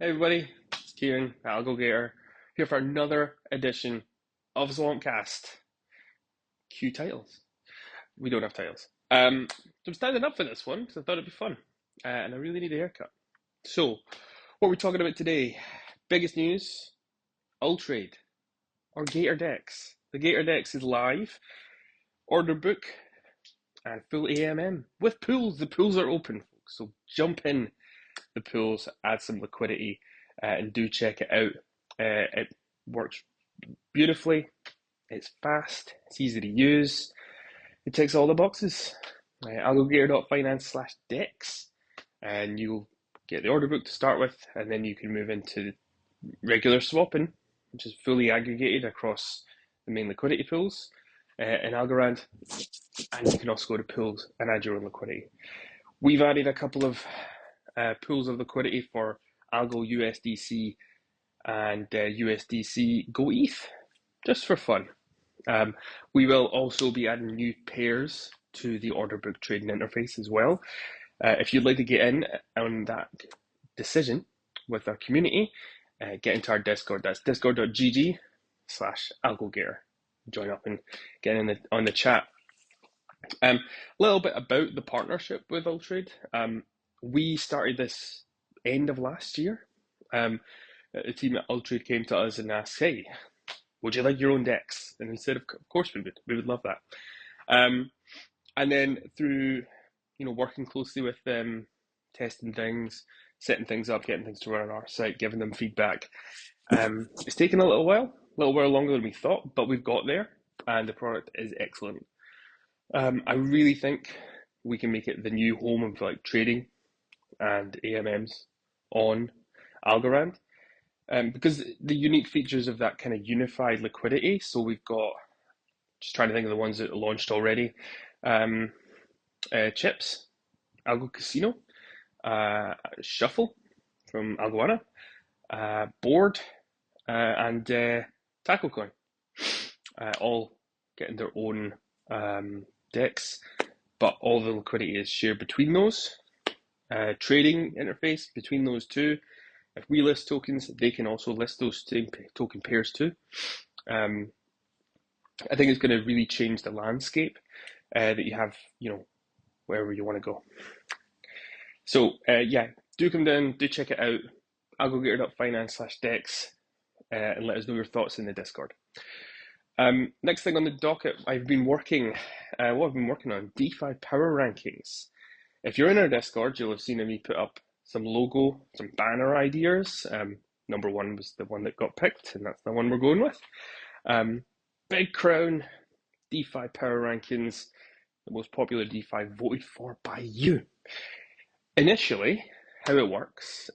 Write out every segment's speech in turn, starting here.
Hey everybody, it's Kieran, Algogator, here for another edition of SwampCast. Cue titles. We don't have titles. So I'm standing up for this one because I thought it'd be fun, and I really need a haircut. So, what are we talking about today? Biggest news: ULTRADE or GatorDex. The GatorDex is live, order book, and full AMM with pools. The pools are open, folks. So jump in the pools, add some liquidity, and do check it out. It works beautifully. It's fast. It's easy to use. It ticks all the boxes. Algogator.finance/dex, and you'll get the order book to start with, and then you can move into regular swapping, which is fully aggregated across the main liquidity pools in Algorand, and you can also go to pools and add your own liquidity. We've added a couple of pools of liquidity for Algo USDC and USDC Go ETH, just for fun. We will also be adding new pairs to the order book trading interface as well. If you'd like to get in on that decision with our community, get into our Discord. That's discord.gg/Algogator. Join up and get in on the chat. A little bit about the partnership with ULTRADE. We started this end of last year. The team at ULTRADE came to us and asked, "Hey, would you like your own DEX?" And we said, "Of course we would. We would love that." And then through working closely with them, testing things, setting things up, getting things to run on our site, giving them feedback, it's taken a little while longer than we thought, but we've got there, and the product is excellent. I really think we can make it the new home of like trading and AMMs on Algorand, because the unique features of that kind of unified liquidity. So we've got, just trying to think of the ones that launched already, Chips, Algo Casino, Shuffle from Algoana, Board, and Tacklecoin, all getting their own DEX, but all the liquidity is shared between those. Trading interface between those two. If we list tokens, they can also list those token pairs too. I think it's going to really change the landscape that you have, wherever you want to go. So yeah, do come down, do check it out. Algogator.finance/dex, and let us know your thoughts in the Discord. Next thing on the docket, I've been working on DeFi power rankings. If you're in our Discord, you'll have seen me put up some logo, some banner ideas. Number one was the one that got picked, and that's the one we're going with. Big Crown, DeFi power rankings, the most popular DeFi voted for by you. Initially, how it works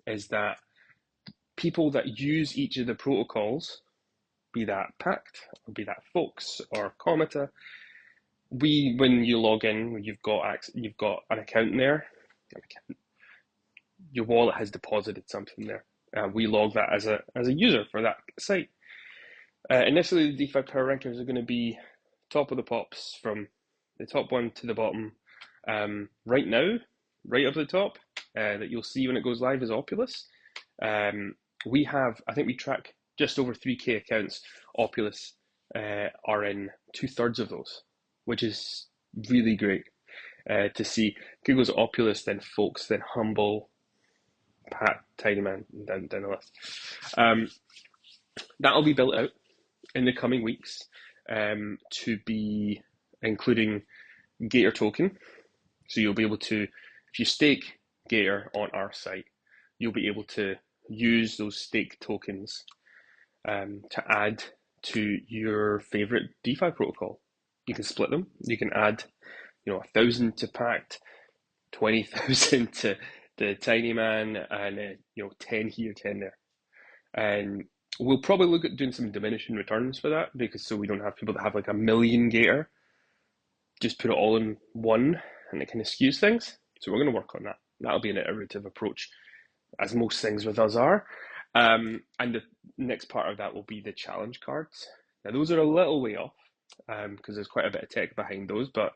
is that people that use each of the protocols, be that Pact, or be that Folks, or Cometa, when you log in, you've got an account there. Your wallet has deposited something there. We log that as a user for that site. Initially, the DeFi power rankings are going to be top of the pops from the top one to the bottom. Right now, right up at the top, that you'll see when it goes live is Opulus. I think we track just over 3K accounts. Opulus are in 2/3 of those, which is really great to see. Google's Opulus, then Folks, then Humble, Pat, Tinyman, down the list. That'll be built out in the coming weeks to be including Gator token. So you'll be able to, if you stake Gator on our site, you'll be able to use those stake tokens to add to your favorite DeFi protocol. You can split them. You can add, 1,000 to Pact, 20,000 to Tinyman, and 10 here, 10 there. And we'll probably look at doing some diminishing returns for that, because so we don't have people that have like 1 million Gator, just put it all in one, and it kind of skews things. So we're going to work on that. That'll be an iterative approach, as most things with us are. And the next part of that will be the challenge cards. Now those are a little way off, because there's quite a bit of tech behind those, but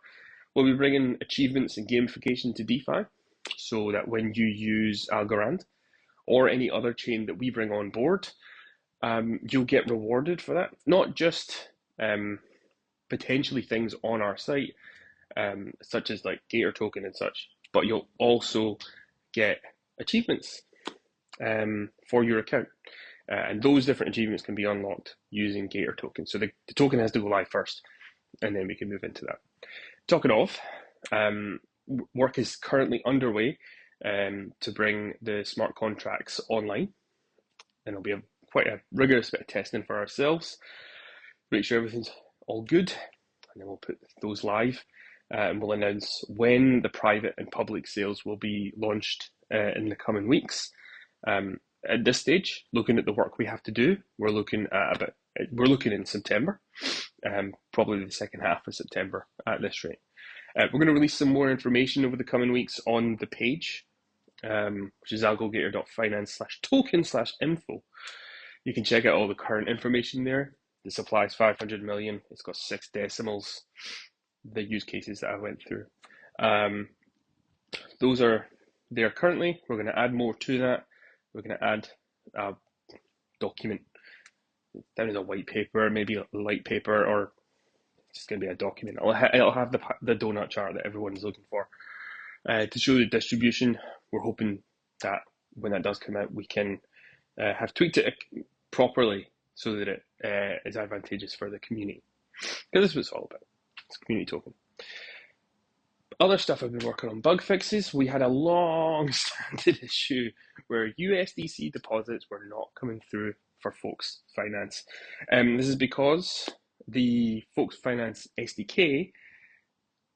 we'll be bringing achievements and gamification to DeFi, so that when you use Algorand or any other chain that we bring on board, you'll get rewarded for that. Not just potentially things on our site, such as like Gator token and such, but you'll also get achievements for your account. And those different achievements can be unlocked using Gator token. So the token has to go live first, and then we can move into that. Talking of, work is currently underway to bring the smart contracts online, and it'll be quite a rigorous bit of testing for ourselves, make sure everything's all good, and then we'll put those live, and we'll announce when the private and public sales will be launched in the coming weeks. At this stage, looking at the work we have to do, we're looking in September, probably the second half of September at this rate. We're going to release some more information over the coming weeks on the page, which is algogator.finance/token/info. You can check out all the current information there. The supply is 500 million. It's got 6 decimals. The use cases that I went through. Those are there currently. We're going to add more to that. We're going to add a document down as a white paper, maybe a light paper, or it's just going to be a document. It'll have the donut chart that everyone is looking for to show the distribution. We're hoping that when that does come out, we can have tweaked it properly so that it is advantageous for the community. Because this is what it's all about. It's a community token. Other stuff I've been working on, bug fixes. We had a long-standing issue where USDC deposits were not coming through for Folks Finance. This is because the Folks Finance SDK,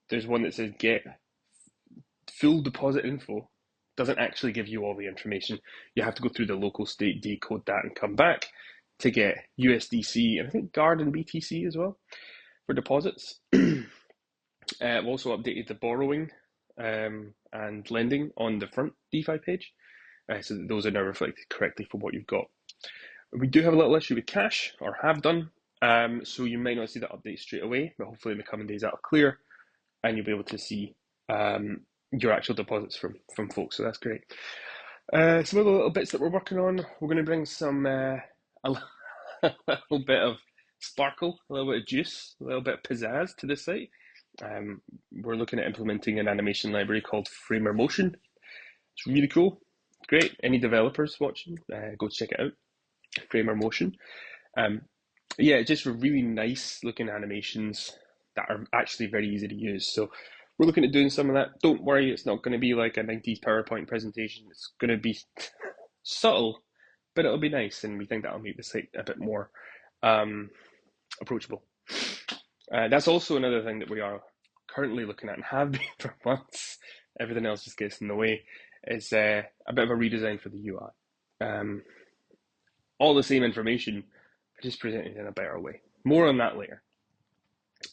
there's one that says get full deposit info, doesn't actually give you all the information. You have to go through the local state, decode that, and come back to get USDC, and I think Guard and BTC as well for deposits. We've also updated the borrowing and lending on the front DeFi page, so that those are now reflected correctly for what you've got. We do have a little issue with cash, or have done, so you might not see that update straight away, but hopefully in the coming days that'll clear, and you'll be able to see your actual deposits from folks, so that's great. Some other little bits that we're working on, we're going to bring some a little bit of sparkle, a little bit of juice, a little bit of pizzazz to the site. We're looking at implementing an animation library called Framer Motion. It's really cool, great. Any developers watching, go check it out. Framer Motion. Yeah, just really nice looking animations that are actually very easy to use. So we're looking at doing some of that. Don't worry, it's not going to be like a 90s PowerPoint presentation. It's going to be subtle, but it'll be nice, and we think that'll make the site a bit more approachable. That's also another thing that we are currently looking at and have been for months. Everything else just gets in the way. Is a bit of a redesign for the UI. All the same information, but just presented in a better way. More on that later.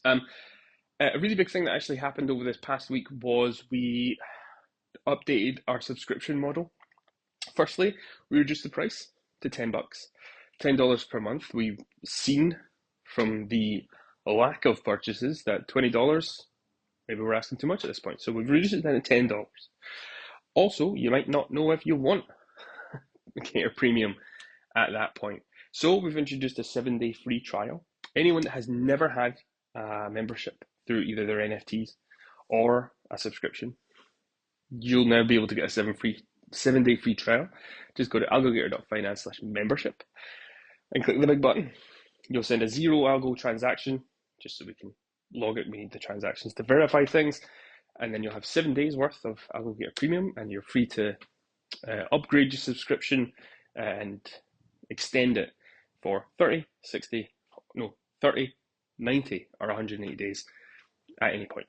A really big thing that actually happened over this past week was we updated our subscription model. Firstly, we reduced the price to $10, $10 per month. We've seen from the lack of purchases that $20, maybe we're asking too much at this point. So we've reduced it down to $10. Also, you might not know if you want Gator Premium at that point. So we've introduced a 7-day free trial. Anyone that has never had a membership through either their NFTs or a subscription, you'll now be able to get a 7-day free trial. Just go to algogator.finance/membership and click the big button. You'll send a 0 algo transaction, just so we can log it. We need the transactions to verify things. And then you'll have 7 days worth of Algogator Premium, and you're free to upgrade your subscription and extend it for 30, 90, or 180 days at any point.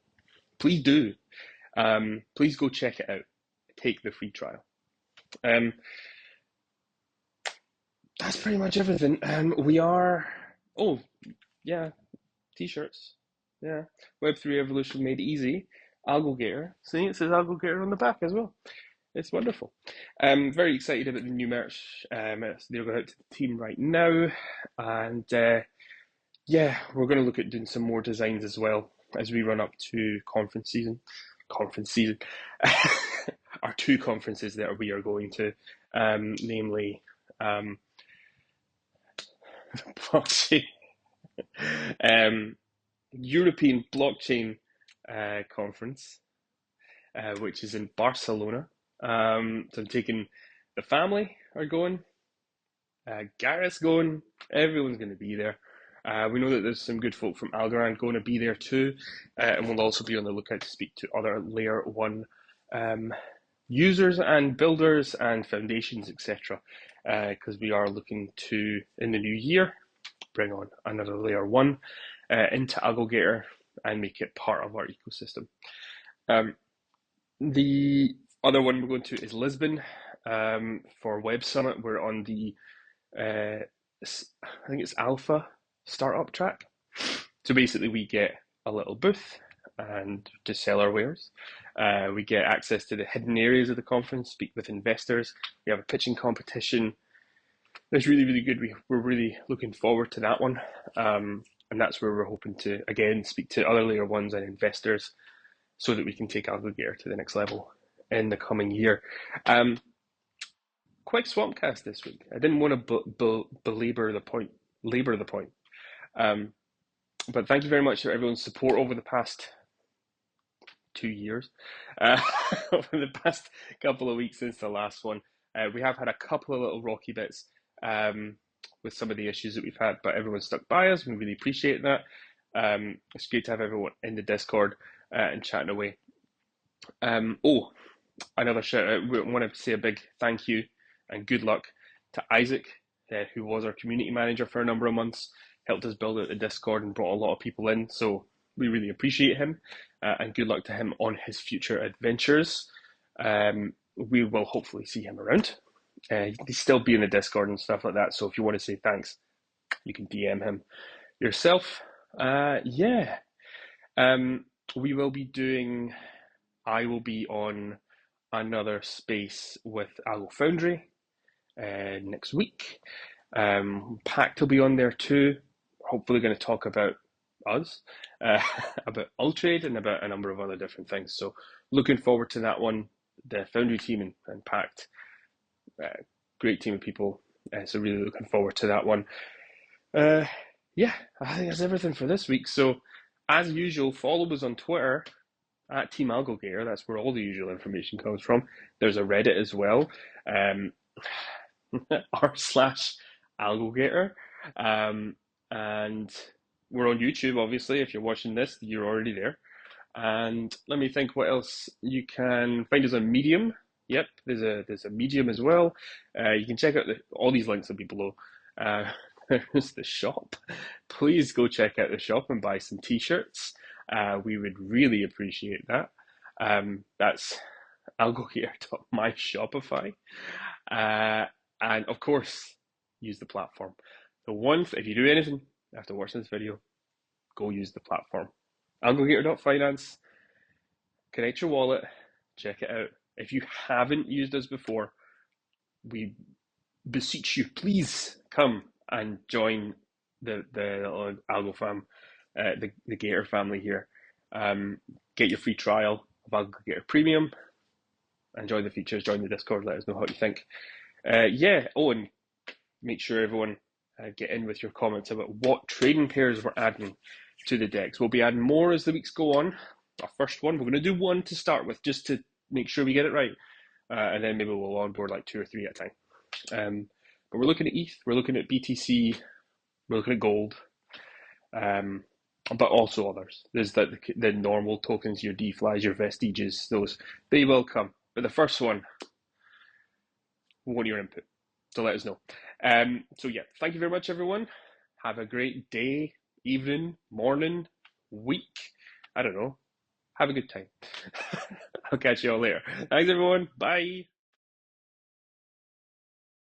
Please do. Please go check it out. Take the free trial. That's pretty much everything. T-shirts. Yeah, Web3 Evolution made easy. Algogator. See, it says Algogator on the back as well. It's wonderful. Very excited about the new merch. They're going out to the team right now. And we're going to look at doing some more designs as well as we run up to conference season. Our two conferences that we are going to, namely blockchain, European Blockchain Conference, which is in Barcelona. So I'm taking the family are going, Gareth's going, everyone's going to be there. We know that there's some good folk from Algorand going to be there too, and we'll also be on the lookout to speak to other Layer 1 users and builders and foundations, etc. Because we are looking to, in the new year, bring on another Layer 1 into Algogator and make it part of our ecosystem. The other one we're going to is Lisbon for Web Summit. We're on the, I think it's Alpha startup track. So basically we get a little booth and to sell our wares. We get access to the hidden areas of the conference, speak with investors. We have a pitching competition. It's really, really good. We're really looking forward to that one. And that's where we're hoping to, again, speak to other Layer 1s and investors so that we can take Algogator to the next level in the coming year. Quick SwampCast this week. I didn't want to belabor the point, but thank you very much for everyone's support over the past 2 years, over the past couple of weeks since the last one. We have had a couple of little rocky bits with some of the issues that we've had, but everyone stuck by us. We really appreciate that. It's great to have everyone in the Discord and chatting away. Another shout out. We want to say a big thank you and good luck to Isaac, who was our community manager for a number of months, helped us build out the Discord and brought a lot of people in. So we really appreciate him, and good luck to him on his future adventures. We will hopefully see him around. He's still be in the Discord and stuff like that. So if you want to say thanks, you can DM him yourself. We will be doing, I will be on another space with Algo Foundry next week. Pact will be on there too. Hopefully going to talk about us, about ULTRADE and about a number of other different things. So looking forward to that one. The Foundry team and Pact, great team of people. So really looking forward to that one. I think that's everything for this week. So as usual, follow us on Twitter at Team Algogator. That's where all the usual information comes from. There's a Reddit as well, r/Algogator. And we're on YouTube, obviously. If you're watching this, you're already there. And let me think what else. You can find us on Medium. Yep, there's a Medium as well. You can check out all these links will be below. There's the shop. Please go check out the shop and buy some t-shirts. We would really appreciate that. That's algogator.myshopify. And of course, use the platform. So if you do anything after watching this video, go use the platform. Algogator.finance. Connect your wallet. Check it out. If you haven't used us before, we beseech you, please come and join the Algo fam, the Gator family here. Get your free trial of Algogator Premium. Enjoy the features. Join the Discord. Let us know what you think. And make sure everyone get in with your comments about what trading pairs we're adding to the Dex. We'll be adding more as the weeks go on. Our first one, we're going to do one to start with, just to make sure we get it right, and then maybe we'll onboard like 2 or 3 at a time. But we're looking at ETH, we're looking at BTC, we're looking at gold, but also others. There's the normal tokens, your DFLIs, your vestiges, those, they will come. But the first one, we want your input, so let us know. Thank you very much, everyone. Have a great day, evening, morning, week. I don't know. Have a good time. I'll catch you all later. Thanks, everyone. Bye.